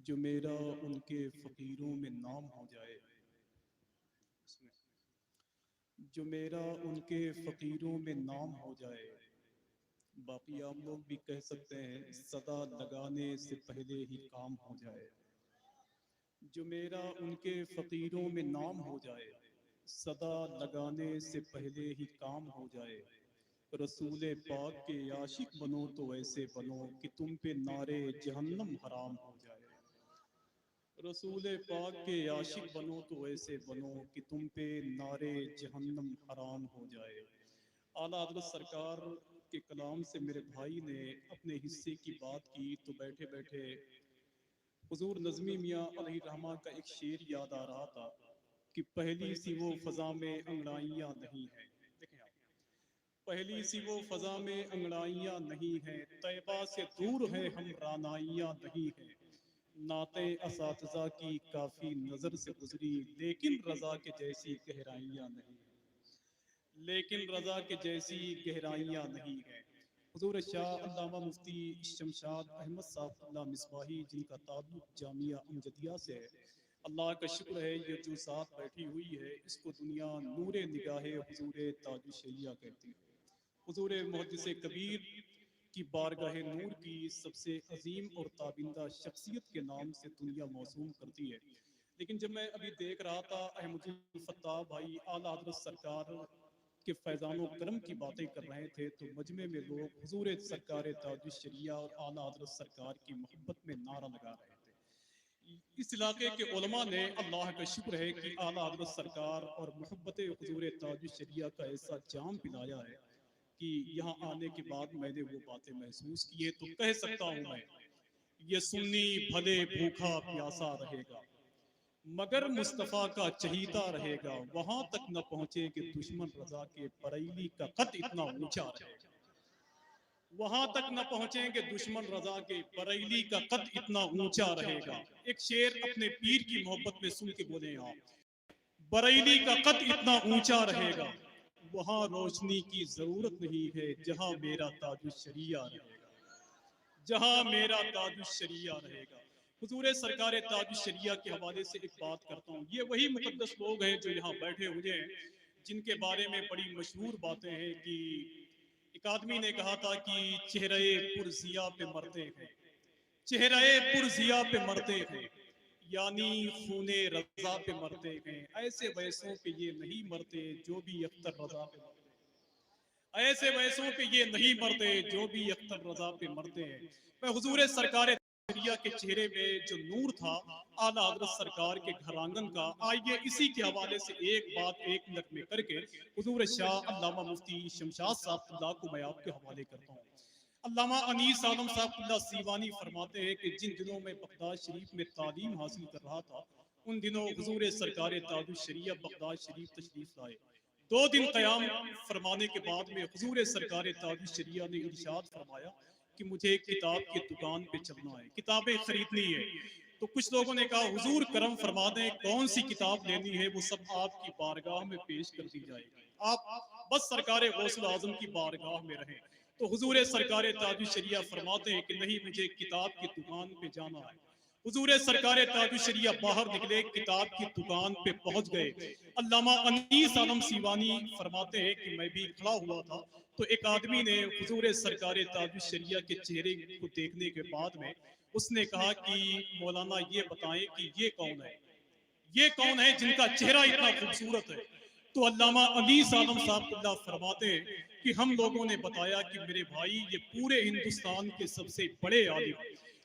جو میرا ان کے فقیروں میں نام ہو جائے، جو میرا ان کے فقیروں میں نام ہو جائے، باقی آپ لوگ بھی کہہ سکتے ہیں صدا لگانے سے پہلے ہی کام ہو جائے، جو میرا ان کے فقیروں میں نام ہو جائے، صدا لگانے سے پہلے ہی کام ہو جائے، رسول پاک کے عاشق بنو تو ایسے بنو کہ تم پہ نعرے جہنم حرام ہو جائے، رسول پاک کے عاشق بنو تو ایسے بنو کہ تم پہ نعرے جہنم حرام ہو جائے۔ اعلیٰ حضرت سرکار کے کلام سے میرے بھائی نے اپنے حصے کی بات کی تو بیٹھے بیٹھے حضور نظمی میاں علیہ الرحمہ کا ایک شعر یاد آ رہا تھا کہ پہلی سی وہ فضا میں انگڑائیاں نہیں ہیں، دیکھیں آپ، پہلی سی وہ فضا میں انگڑائیاں نہیں ہیں، طیبہ سے دور ہیں ہم رانائیاں نہیں ہیں، نعتیں اساتذہ کی کافی نظر سے گزری لیکن رضا کے جیسی گہرائیاں نہیں ہیں، لیکن رضا کے جیسی گہرائیاں نہیں ہیں۔ حضور شاہ علامہ مفتی شمشاد احمد صاحب اللہ مصباحی جن کا تعلق جامعہ امجدیہ سے ہے، اللہ کا شکر ہے یہ جو ساتھ بیٹھی ہوئی ہے اس کو دنیا نور نگاہ حضور تاج الشریعہ کہتی ہے۔ حضور محدث کبیر کی بارگاہ نور کی سب سے عظیم اور تابندہ شخصیت کے نام سے دنیا موسوم کرتی ہے۔ لیکن جب میں ابھی دیکھ رہا تھا احمد الفتاح بھائی اعلیٰ حضرت سرکار کے فیضان و کرم کی باتیں کر رہے تھے تو مجمع میں لوگ حضور سرکار تاج الشریعہ اور اعلیٰ حضرت سرکار کی محبت میں نعرہ لگا رہے تھے۔ اس علاقے کے علماء نے اللہ کا شکر ہے کہ اعلیٰ حضرت سرکار اور محبت حضور تاج الشریعہ کا ایسا جام پلایا ہے کہ یہاں آنے کے بعد میں نے وہ باتیں محسوس کی ہے تو کہہ سکتا ہوں میں یہ سنی بھلے بھوکا پیاسا رہے گا مگر مصطفیٰ کا چہیتا رہے گا، وہاں تک نہ پہنچے کہ دشمن رضا کے بریلی کا قد اتنا اونچا رہے گا، وہاں تک نہ پہنچیں کہ دشمن رضا کے بریلی کا قد اتنا اونچا رہے گا۔ ایک شعر اپنے پیر کی محبت میں سن کے بولیں آپ، بریلی کا قد اتنا اونچا رہے گا، وہاں روشنی کی ضرورت نہیں ہے جہاں میرا تاج الشریعہ رہے گا، جہاں میرا تاج الشریعہ رہے گا۔ حضور سرکار تاج الشریعہ کے حوالے سے ایک بات کرتا ہوں، یہ وہی مقدس لوگ ہیں جو یہاں بیٹھے ہوئے ہیں جن کے بارے میں بڑی مشہور باتیں ہیں کہ ایک آدمی نے کہا تھا کہ چہرے پرضیا پہ مرتے ہیں، چہرے پرضیا پہ مرتے ہیں، یعنی خون رضا پہ مرتے ہیں، ایسے ویسوں پہ یہ نہیں مرتے جو بھی اختر رضا پہ مرتے ہیں، ایسے ویسوں پہ یہ نہیں مرتے جو بھی اختر رضا پہ مرتے ہیں۔ میں حضور سرکار کے چہرے میں جو نور تھا اعلیٰ حضرت سرکار کے گھر آنگن کا، آئیے اسی کے حوالے سے ایک بات ایک منٹ میں کر کے حضور شاہ علامہ مفتی شمشاد صاحب اللہ کو میں آپ کے حوالے کرتا ہوں۔ علامہ انیس عالم صاحب اللہ سیوانی فرماتے ہیں کہ جن دنوں میں بغداد شریف میں تعلیم حاصل کر رہا تھا ان دنوں حضور سرکار تاج الشریعہ بغداد شریف تشریف لائے۔ 2 دن قیام فرمانے کے بعد میں حضور سرکار تاج الشریعہ نے ارشاد فرمایا کہ مجھے کتاب کی دکان پہ چلنا ہے، کتابیں خریدنی ہے۔ تو کچھ لوگوں نے کہا حضور کرم فرما دیں کون سی کتاب لینی ہے، وہ سب آپ کی بارگاہ میں پیش کر دی جائے گی، آپ بس سرکار غوث اعظم کی بارگاہ میں رہیں۔ تو حضور سرکار تاج الشریعہ فرماتے ہیں کہ نہیں، مجھے کتاب کی دکان پہ جانا ہے۔ حضور سرکار تاج الشریعہ باہر نکلے، کتاب کی دکان پہ پہنچ گئے۔ علامہ انیس عالم سیوانی فرماتے ہیں کہ میں بھی کھڑا ہوا تھا تو ایک آدمی نے حضور سرکار تاج الشریعہ کے چہرے کو دیکھنے کے بعد میں اس نے کہا کہ مولانا یہ بتائیں کہ یہ کون ہے، یہ کون ہے جن کا چہرہ اتنا خوبصورت ہے؟ تو علامہ انیس عالم صاحب اللہ فرماتے ہیں کہ ہم لوگوں نے بتایا کہ میرے بھائی یہ پورے ہندوستان کے سب سے بڑے عالم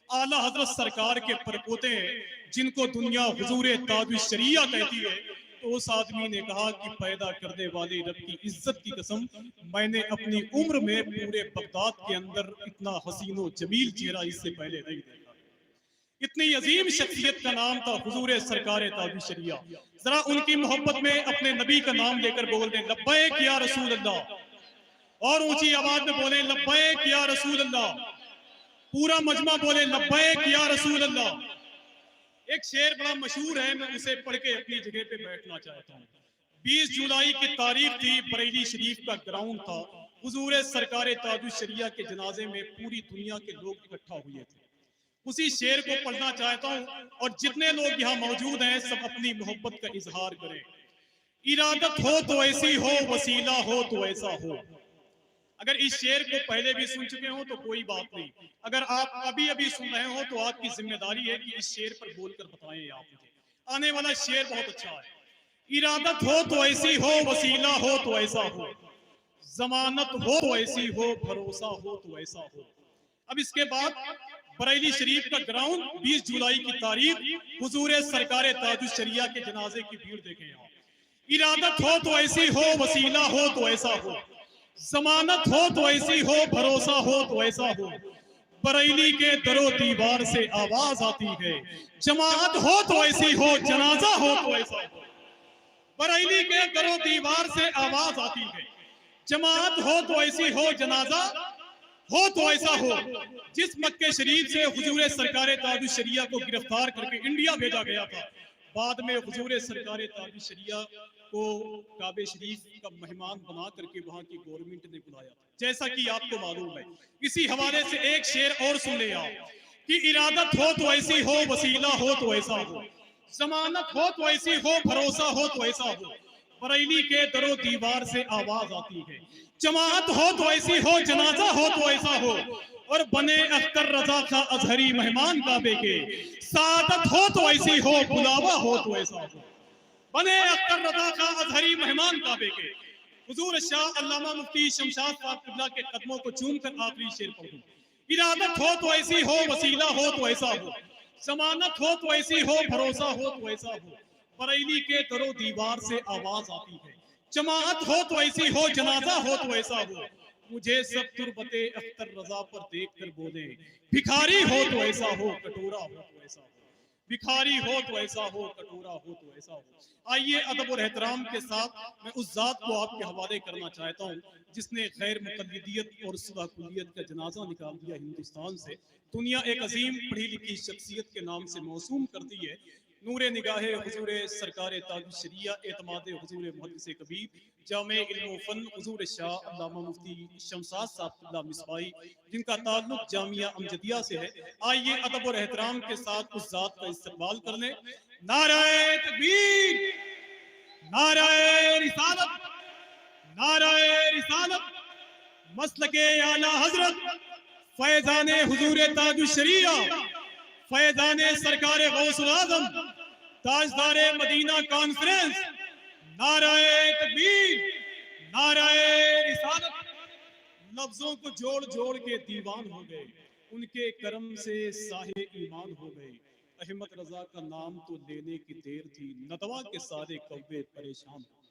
اعلیٰ حضرت سرکار کے پرپوتے ہیں جن کو دنیا حضور تاج الشریعہ کہتی ہے۔ تو اس آدمی نے کہا کہ پیدا کرنے والے رب کی عزت کی قسم میں نے اپنی عمر میں پورے بغداد کے اندر اتنا حسین و جمیل چہرہ اس سے پہلے نہیں دیکھا۔ اتنی عظیم شخصیت کا نام تھا حضور سرکار تاج الشریعہ۔ ذرا ان کی محبت میں اپنے نبی کا نام لے کر بول دیں لبیک یا رسول اللہ، اور اونچی آواز میں بولیں لبیک یا رسول اللہ، پورا مجمع بولے لبیک یا رسول اللہ۔ ایک شعر بڑا مشہور ہے، میں اسے پڑھ کے اپنی جگہ پہ بیٹھنا چاہتا ہوں۔ 20 جولائی کی تاریخ تھی، بریلی شریف کا گراؤنڈ تھا، حضور سرکار تاج الشریعہ کے جنازے میں پوری دنیا کے لوگ اکٹھا ہوئے تھے۔ اسی شعر کو پڑھنا چاہتا ہوں اور جتنے لوگ یہاں موجود ہیں سب اپنی محبت کا اظہار کریں. ارادت ہو تو ایسی ہو، وسیلہ ہو تو ایسا ہو. اگر اس شعر کو پہلے بھی سن چکے ہوں تو کوئی بات نہیں، اگر آپ ابھی ابھی سن رہے ہوں تو آپ کی ذمہ داری ہے کہ اس شعر پر بول کر بتائیں آپ مجھے. آنے والا شعر بہت اچھا ہے. ارادت ہو تو ایسی ہو، وسیلہ ہو تو ایسا ہو، ضمانت ہو تو ایسی ہو، بھروسہ ہو تو ایسا ہو. اب اس کے بعد بریلی شریف کا گراؤنڈ 20 جولائی کی تاریخ، حضور سرکار تاج الشریعہ کے جنازے کی بھیڑ دیکھیں آپ. ارادت ہو تو ایسی ہو، وسیلہ ہو تو ایسا ہو، ضمانت ہو تو ایسی ہو، بھروسہ ہو تو ایسا ہو. بریلی کے در و دیوار سے آواز آتی ہے، جماعت ہو تو ایسی ہو، جنازہ ہو تو ایسا ہو. بریلی کے در و دیوار سے آواز آتی ہے، جماعت ہو تو ایسی ہو، جنازہ ہو تو ایسا ہو. جس مکہ شریف سے حضور سرکار تاج الشریعہ کو گرفتار کر کے انڈیا بھیجا گیا تھا، بعد میں حضور سرکار تاج الشریعہ کو کعبہ شریف کا مہمان بنا کر کے وہاں کی گورنمنٹ نے بلایا تھا، جیسا کہ آپ کو معلوم ہے. اسی حوالے سے ایک شعر اور سن لے آپ کہ ارادت ہو تو ایسی ہو، وسیلہ ہو تو ایسا ہو، ضمانت ہو تو ایسی ہو، بھروسہ ہو تو ایسا ہو. بریلی کے در و دیوار سے آواز آتی ہے، جماعت ہو تو ایسی ہو، جنازہ ہو تو ایسا ہو. اور بنے اختر رضا کا اظہری مہمان کعبے کے، سعادت ہو تو ایسی ہو، بلاوا ہو تو ایسا ہو. بنے اختر رضا کا اظہری مہمان کعبے کے. حضور شاہ علامہ مفتی شمشاد صاحب قبلہ کے قدموں کو چوم کر آخری شعر پڑھوں. ارادت ہو تو ایسی ہو، وسیلہ ہو تو ایسا ہو، ضمانت ہو تو ایسی ہو، بھروسہ ہو تو ایسا ہو. بریلی کے در و دیوار سے آواز آتی ہے، جماعت ہو تو ایسی ہو، جنازہ ہو تو ایسا ہو. مجھے سب تربت اختر رضا پر دیکھ کر بولے، بھکاری ہو تو ایسا ہو، کٹورا ہو تو ایسا ہو. بھکاری ہو تو ایسا ہو، کٹورا ہو تو ایسا ہو. آئیے ادب اور احترام کے ساتھ میں اس ذات کو آپ کے حوالے کرنا چاہتا ہوں جس نے غیر مقلدیت اور صلح کلیت کا جنازہ نکال دیا ہندوستان سے. دنیا ایک عظیم پڑھی لکھی شخصیت کے نام سے موسوم کرتی ہے. نور نگاہ حضور سرکار تاج الشریعہ، اعتماد حضور محدث کبیر، جامع علم و فن حضور شاہ علامہ مفتی شمشاد صاحب قبلہ مصباحی، جن کا تعلق جامعہ امجدیہ سے ہے. آئیے ادب اور احترام کے ساتھ اس ذات کا استقبال کر لیں. نعرہ تکبیر، نعرہ رسالت، نعرہ رسالت. مسلک اعلی حضرت فیضان حضور تاج الشریعہ، فیضان سرکار غوث الاعظم، تاجدار مدینہ کانفرنس. نعرہ تکبیر، نعرہ رسالت. لفظوں کو جوڑ جوڑ کے دیوان ہو گئے، ان کے کرم سے ساحے ایمان ہو گئے. احمد رضا کا نام تو لینے کی دیر تھی، ندوہ کے سارے کوے پریشان ہو.